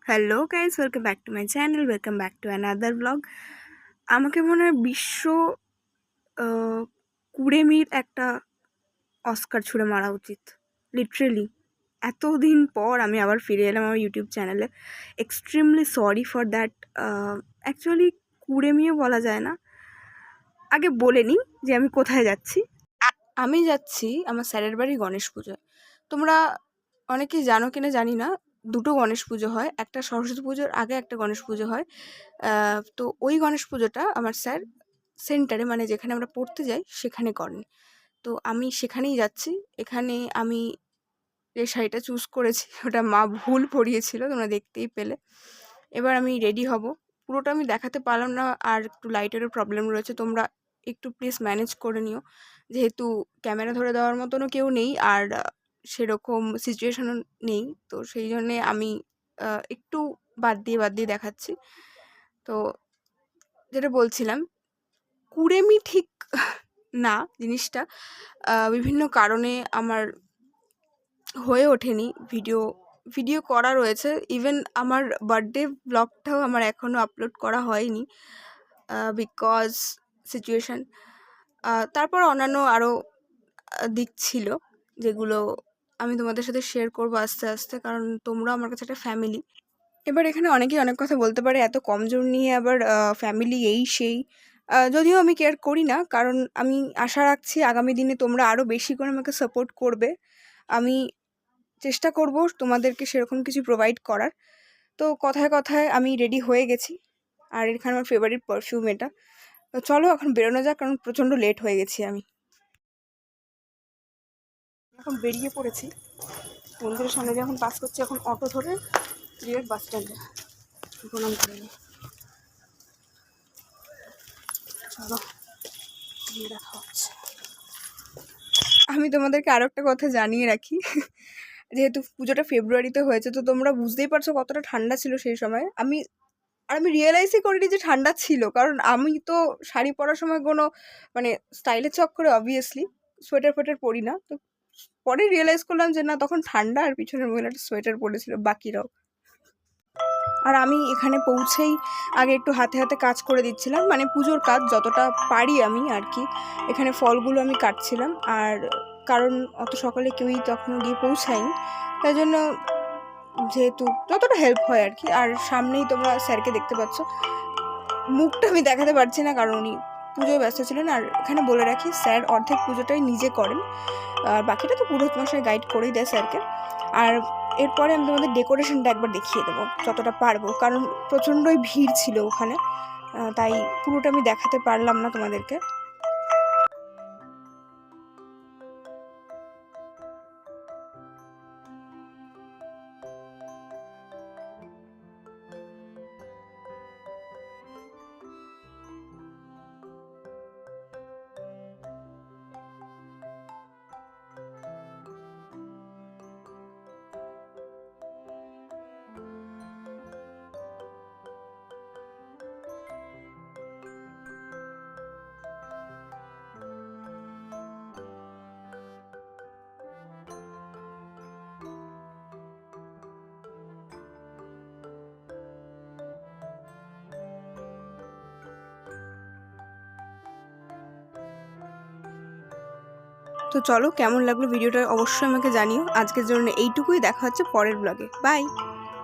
Hello guys, welcome back to my channel, welcome back to another blog. আমাকে মনে হয় বিশ্ব কুড়েমির একটা অস্কার ছুঁড়ে মারা উচিত, লিটারেলি। এতদিন পর আমি আবার ফিরে এলাম আমার ইউটিউব চ্যানেলে। Extremely sorry for that. Actually কুড়েমিও বলা যায় না। আগে বলে নিই যে আমি কোথায় যাচ্ছি। আমি যাচ্ছি আমার স্যারের বাড়ি গণেশ পুজোয়। তোমরা অনেকেই জানো কিনা জানি না, দুটো গণেশ পুজো হয়, একটা সরস্বতী পুজোর আগে একটা গণেশ পুজো হয়। তো ওই গণেশ পুজোটা আমার স্যার সেন্টারে, মানে যেখানে আমরা পড়তে যাই সেখানে করেন। তো আমি সেখানেই যাচ্ছি। এখানে আমি যে শাড়িটা চুজ করেছি ওটা মা ভুল পরিয়েছিল, তোমরা দেখতেই পেলে। এবার আমি রেডি হব। পুরোটা আমি দেখাতে পারলাম না, আর একটু লাইটেরও প্রবলেম রয়েছে, তোমরা একটু প্লিজ ম্যানেজ করে নিও। যেহেতু ক্যামেরা ধরে দেওয়ার মতনও কেউ নেই, আর সেরকম সিচুয়েশনও নেই, তো সেই জন্যে আমি একটু বাদ দিয়ে দেখাচ্ছি। তো যেটা বলছিলাম, কুড়েমি ঠিক না জিনিসটা। বিভিন্ন কারণে আমার হয়ে ওঠেনি ভিডিও করা রয়েছে। ইভেন আমার বার্থডে ব্লগটাও আমার এখনও আপলোড করা হয়নি, বিকজ সিচুয়েশান। তারপর অন্যান্য আরও দিক ছিল, যেগুলো আমি তোমাদের সাথে শেয়ার করবো আস্তে আস্তে, কারণ তোমরা আমার কাছে একটা ফ্যামিলি। এবার এখানে অনেকেই অনেক কথা বলতে পারে, এত কমজোর নিয়ে আবার ফ্যামিলি এই সেই। যদিও আমি কেয়ার করি না, কারণ আমি আশা রাখছি আগামী দিনে তোমরা আরও বেশি করে আমাকে সাপোর্ট করবে। আমি চেষ্টা করব তোমাদেরকে সেরকম কিছু প্রোভাইড করার। তো কথায় কথায় আমি রেডি হয়ে গেছি, আর এখানে আমার ফেভারিট পারফিউম এটা। তো চলো এখন বেরোনো যাক, কারণ প্রচণ্ড লেট হয়ে গেছি আমি। এখন বেরিয়ে পড়েছি, মন্দিরের সামনে যখন পাস করছি, এখন অটো ধরে ডিরেক্ট বাস স্ট্যান্ডে প্রণাম করে নিই। চলো গিয়ে দেখা হচ্ছে। আমি তোমাদেরকে আরও একটা কথা জানিয়ে রাখি, যেহেতু পুজোটা ফেব্রুয়ারিতে হয়েছে, তো তোমরা বুঝতেই পারছো কতটা ঠান্ডা ছিল সেই সময়। আমি রিয়েলাইজই করিনি যে ঠান্ডা ছিল, কারণ আমি তো শাড়ি পরার সময় কোনো মানে স্টাইলের চক্করে অবভিয়াসলি সোয়েটার ফোয়েটার পরি না। তো পরে রিয়েলাইজ করলাম যে না, তখন ঠান্ডা, আর পিছনের মহিলাটা সোয়েটার পরেছিল, বাকিরাও। আর আমি এখানে পৌঁছেই আগে একটু হাতে হাতে কাজ করে দিচ্ছিলাম, মানে পুজোর কাজ যতটা পারি আমি আর কি। এখানে ফলগুলো আমি কাটছিলাম, আর কারণ অত সকালে কেউই তখন গিয়ে পৌঁছায়নি, তাই জন্য যেহেতু যতটা হেল্প হয় আর কি। আর সামনেই তোমরা স্যারকে দেখতে পাচ্ছ, মুখটা আমি দেখাতে পারছি না কারণ উনি পুজোয় ব্যস্ত ছিলেন। আর এখানে বলে রাখি, স্যার অর্ধেক পুজোটাই নিজে করেন, আর বাকিটা তো পুরোহিত মশাই গাইড করেই দেয় স্যারকে। আর এরপরে আমি তোমাদের ডেকোরেশনটা একবার দেখিয়ে দেবো যতটা পারবো, কারণ প্রচণ্ডই ভিড় ছিল ওখানে, তাই পুরোটা আমি দেখাতে পারলাম না তোমাদেরকে। তো চলো, কেমন লাগলো ভিডিওটা অবশ্যই আমাকে জানিও। আজকের জন্য এইটুকুই, দেখা হচ্ছে পরের ব্লগে। বাই।